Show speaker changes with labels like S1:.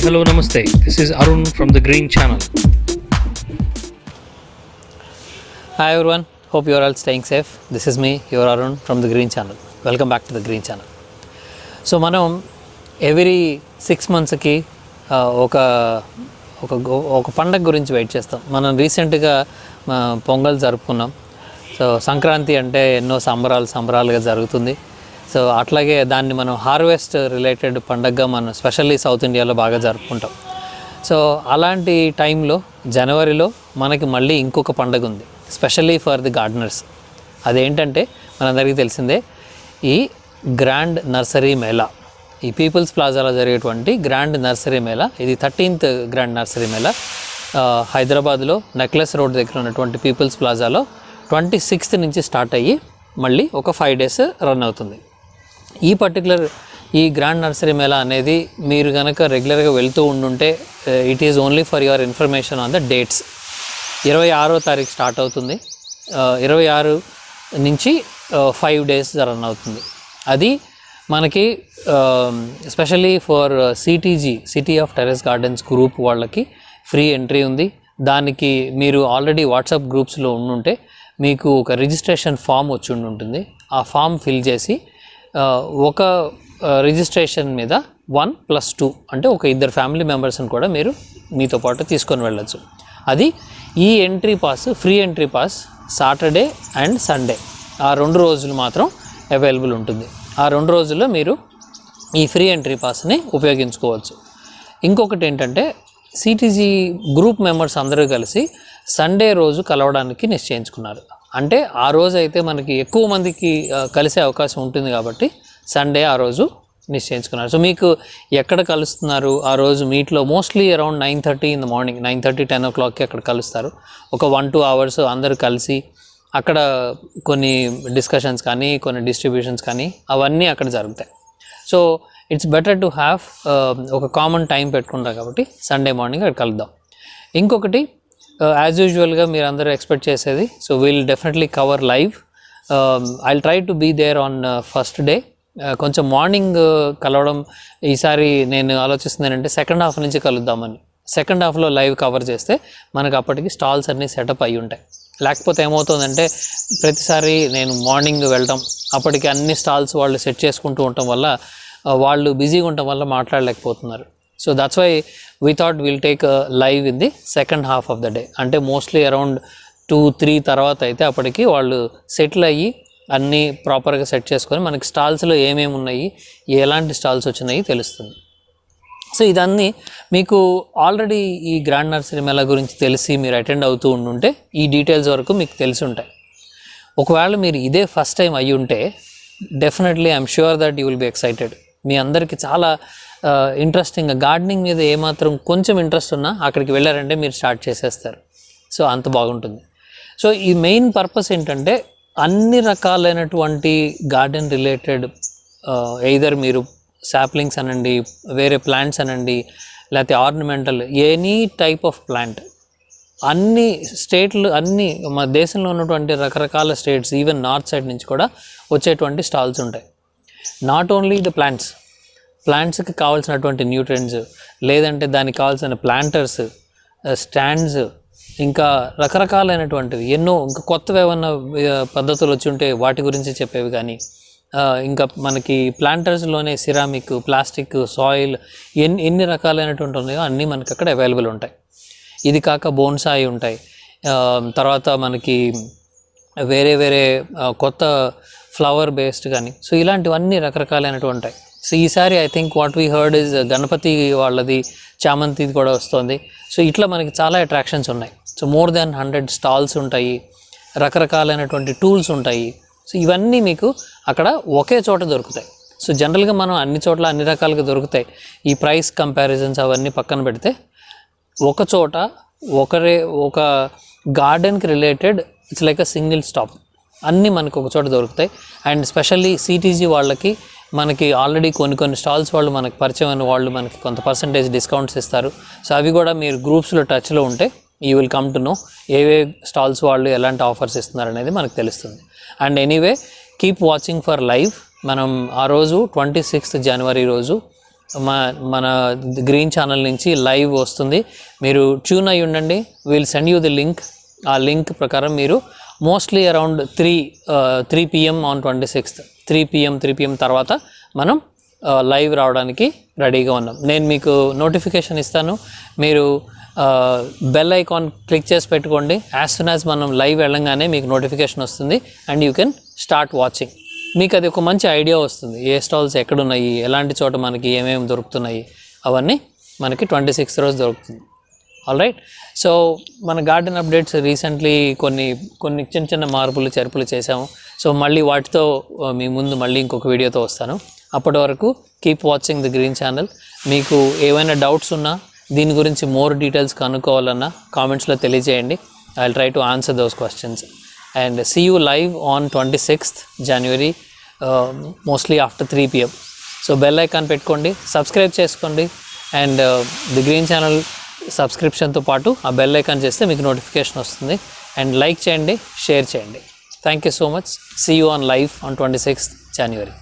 S1: Hello, Namaste. This is Arun from the Green Channel.
S2: Hi everyone, hope you are all staying safe. This is me, your Arun from the Green Channel. Welcome back to the Green Channel. So మనం every 6 monthsకి ఒక పండగ గురించి wait చేస్తాం. మనం రీసెంట్గా పొంగల్ జరుపుకున్నాం. So Sankranti అంటే ఎన్నో సంబరాలుగా జరుగుతుంది. సో అట్లాగే దాన్ని మనం హార్వెస్ట్ రిలేటెడ్ పండగగా మనం స్పెషల్లీ సౌత్ ఇండియాలో బాగా జరుపుకుంటాం. సో అలాంటి టైంలో జనవరిలో మనకి మళ్ళీ ఇంకొక పండగ ఉంది, స్పెషల్లీ ఫర్ ది గార్డెనర్స్. అదేంటంటే మనందరికీ తెలిసిందే, ఈ గ్రాండ్ నర్సరీ మేళా, ఈ పీపుల్స్ ప్లాజాలో జరిగేటువంటి గ్రాండ్ నర్సరీ మేళా. ఇది 13th గ్రాండ్ నర్సరీ మేళా హైదరాబాద్లో నెక్లెస్ రోడ్ దగ్గర ఉన్నటువంటి పీపుల్స్ ప్లాజాలో 26th నుంచి స్టార్ట్ అయ్యి మళ్ళీ ఒక 5 days రన్ అవుతుంది. ఈ గ్రాండ్ నర్సరీ మేళా అనేది మీరు కనుక రెగ్యులర్గా వెళ్తూ ఉండుంటే it is only for your information on the dates. 26వ తారీఖు స్టార్ట్ అవుతుంది, 26 నుంచి 5 days రన్ అవుతుంది. అది మనకి specially for city of terrace gardens group వాళ్ళకి ఫ్రీ ఎంట్రీ ఉంది. దానికి మీరు ఆల్రెడీ వాట్సాప్ గ్రూప్స్లో ఉండుంటే మీకు ఒక రిజిస్ట్రేషన్ ఫామ్ వచ్చి ఉంటుంది. ఆ ఫామ్ ఫిల్ చేసి ఒక రిజిస్ట్రేషన్ మీద 1+2 అంటే ఒక 2 ఫ్యామిలీ మెంబర్స్ని కూడా మీరు మీతో పాటు తీసుకొని వెళ్ళచ్చు. అది ఈ entry pass, free entry pass Saturday and Sunday ఆ 2 రోజులు మాత్రం అవైలబుల్ ఉంటుంది. ఆ 2 రోజుల్లో మీరు ఈ ఫ్రీ ఎంట్రీ పాస్ని ఉపయోగించుకోవచ్చు. ఇంకొకటి ఏంటంటే, సిటీజీ గ్రూప్ మెంబర్స్ అందరూ కలిసి సండే రోజు కలవడానికి నిశ్చయించుకున్నారు. అంటే ఆ రోజు అయితే మనకి ఎక్కువ మందికి కలిసే అవకాశం ఉంటుంది కాబట్టి సండే ఆ రోజు నిశ్చయించుకున్నారు. సో మీకు ఎక్కడ కలుస్తున్నారు ఆ రోజు? మీట్లో mostly around 9:30 in the morning, 9:30-10 o'clockకి అక్కడ కలుస్తారు. ఒక 1-2 hours అందరూ కలిసి అక్కడ కొన్ని డిస్కషన్స్ కానీ కొన్ని డిస్ట్రిబ్యూషన్స్ కానీ అవన్నీ అక్కడ జరుగుతాయి. So it's better to have ఒక కామన్ టైం పెట్టుకుంటాం కాబట్టి సండే మార్నింగ్ అక్కడ కలుద్దాం. ఇంకొకటి, యాజ్ యూజువల్గా మీరు అందరూ ఎక్స్పెక్ట్ చేసేది, so we'll definitely cover live. I'll try to be there on first day. కొంచెం మార్నింగ్ కలవడం ఈసారి నేను ఆలోచిస్తుంది ఏంటంటే సెకండ్ హాఫ్ నుంచి కలుద్దామని. సెకండ్ హాఫ్లో లైవ్ కవర్ చేస్తే మనకు అప్పటికి స్టాల్స్ అన్నీ సెటప్ అయ్యి ఉంటాయి. లేకపోతే ఏమవుతుందంటే ప్రతిసారి నేను మార్నింగ్ వెళ్ళటం, అప్పటికి అన్ని స్టాల్స్ వాళ్ళు సెట్ చేసుకుంటూ ఉండటం వల్ల వాళ్ళు బిజీగా ఉండటం వల్ల మాట్లాడలేకపోతున్నారు. So that's why we thought will take live in the second half of the day. అంటే మోస్ట్లీ అరౌండ్ 2-3 తర్వాత అయితే అప్పటికి వాళ్ళు సెటిల్ అయ్యి అన్నీ ప్రాపర్గా సెట్ చేసుకొని మనకి స్టాల్స్లో ఏమేమి ఉన్నాయి, ఎలాంటి స్టాల్స్ వచ్చినాయి తెలుస్తుంది. సో ఇదన్నీ మీకు ఆల్రెడీ ఈ గ్రాండ్ నర్సరీ మేళా గురించి తెలిసి మీరు అటెండ్ అవుతూ ఉండుంటే ఈ డీటెయిల్స్ వరకు మీకు తెలిసి ఉంటాయి. ఒకవేళ మీరు ఇదే ఫస్ట్ టైం అయ్యి ఉంటే definitely I'm sure that you will be excited. మీ అందరికీ చాలా ఇంట్రెస్టింగ్గా, గార్డెనింగ్ మీద ఏమాత్రం కొంచెం ఇంట్రెస్ట్ ఉన్నా అక్కడికి వెళ్ళారంటే మీరు స్టార్ట్ చేసేస్తారు. సో అంత బాగుంటుంది. సో ఈ మెయిన్ పర్పస్ ఏంటంటే, అన్ని రకాలైనటువంటి గార్డెన్ రిలేటెడ్ ఎయిదర్ మీరు సాప్లింగ్స్ అనండి, వేరే ప్లాంట్స్ అనండి, లేకపోతే ornamental any type of plant, అన్ని స్టేట్లు, అన్ని మన దేశంలో ఉన్నటువంటి రకరకాల స్టేట్స్, ఈవెన్ నార్త్ సైడ్ నుంచి కూడా వచ్చేటువంటి స్టాల్స్ ఉంటాయి. నాట్ ఓన్లీ ద ప్లాంట్స్కి కావాల్సినటువంటి న్యూట్రియంట్స్, లేదంటే దానికి కావాల్సిన ప్లాంటర్స్, స్టాండ్స్, ఇంకా రకరకాలైనటువంటివి ఎన్నో, ఇంకా కొత్తవి ఏమన్నా పద్ధతులు వచ్చి ఉంటే వాటి గురించి చెప్పేవి కానీ, ఇంకా మనకి ప్లాంటర్స్లోనే సిరామిక్, ప్లాస్టిక్, సాయిల్, ఎన్ని రకాలైనటువంటి ఉన్నాయో అన్నీ మనకి అక్కడ అవైలబుల్ ఉంటాయి. ఇది కాక బోన్సాయి ఉంటాయి. తర్వాత మనకి వేరే కొత్త ఫ్లవర్ బేస్డ్ కానీ, సో ఇలాంటివన్నీ రకరకాలైనటువంటి ఉంటాయి. సో ఈసారి I think what we heard is Ganapati వాళ్ళది, చామంతిది కూడా వస్తుంది. సో ఇట్లా మనకి చాలా అట్రాక్షన్స్ ఉన్నాయి. సో మోర్ దాన్ 100 స్టాల్స్ ఉంటాయి, రకరకాలైనటువంటి టూల్స్ ఉంటాయి. సో ఇవన్నీ మీకు అక్కడ ఒకే చోట దొరుకుతాయి. సో జనరల్గా మనం అన్ని చోట్ల అన్ని రకాలుగా దొరుకుతాయి. ఈ ప్రైస్ కంపారిజన్స్ అవన్నీ పక్కన పెడితే ఒక చోట ఒక గార్డెన్కి related it's like a single stop, అన్నీ మనకు ఒక చోట దొరుకుతాయి. అండ్ స్పెషల్లీ సిటీజీ వాళ్ళకి మనకి ఆల్రెడీ కొన్ని స్టాల్స్ వాళ్ళు మనకి పరిచయం అయిన వాళ్ళు మనకి కొంత పర్సంటేజ్ డిస్కౌంట్స్ ఇస్తారు. సో అవి కూడా మీరు గ్రూప్స్లో టచ్లో ఉంటే you will come to know ఏవే స్టాల్స్ వాళ్ళు ఎలాంటి ఆఫర్స్ ఇస్తున్నారు అనేది మనకు తెలుస్తుంది. And anyway keep watching for live. మనం ఆ రోజు 26th January రోజు మన గ్రీన్ ఛానల్ నుంచి లైవ్ వస్తుంది. మీరు ట్యూన్ అయి ఉండండి. Will send you the link. ఆ లింక్ ప్రకారం మీరు mostly around 3 PM on 26th 3 PM తర్వాత మనం లైవ్ రావడానికి రెడీగా ఉన్నాం. నేను మీకు నోటిఫికేషన్ ఇస్తాను. మీరు బెల్ ఐకాన్ క్లిక్ చేసి పెట్టుకోండి. యాజ్ సూన్ యాజ్ మనం లైవ్ వెళ్ళంగానే మీకు నోటిఫికేషన్ వస్తుంది and you can start watching. మీకు అది ఒక మంచి ఐడియా వస్తుంది. ఏ స్టాల్స్ ఎక్కడున్నాయి, ఎలాంటి చోట మనకి ఏమేమి దొరుకుతున్నాయి, అవన్నీ మనకి 26th రోజు దొరుకుతుంది. All right. సో మన గార్డెన్ అప్డేట్స్ రీసెంట్లీ కొన్ని చిన్న మార్పులు చేర్పులు చేసాము. సో మళ్ళీ వాటితో మీ ముందు మళ్ళీ ఇంకొక వీడియోతో వస్తాను. అప్పటి వరకు keep watching the green channel. మీకు ఏమైనా డౌట్స్ ఉన్నా, దీని గురించి మోర్ డీటెయిల్స్ కనుక్కోవాలన్నా కామెంట్స్లో తెలియజేయండి. I will try to answer those questions and see you live on 26th January mostly after 3 PM. So bell icon పెట్టుకోండి, సబ్స్క్రైబ్ చేసుకోండి అండ్ ది గ్రీన్ ఛానల్ సబ్స్క్రిప్షన్తో పాటు ఆ బెల్ ఐకాన్ చేస్తే మీకు నోటిఫికేషన్ వస్తుంది. అండ్ లైక్ చేయండి, షేర్ చేయండి. Thank you so much. See you on live on 26th January.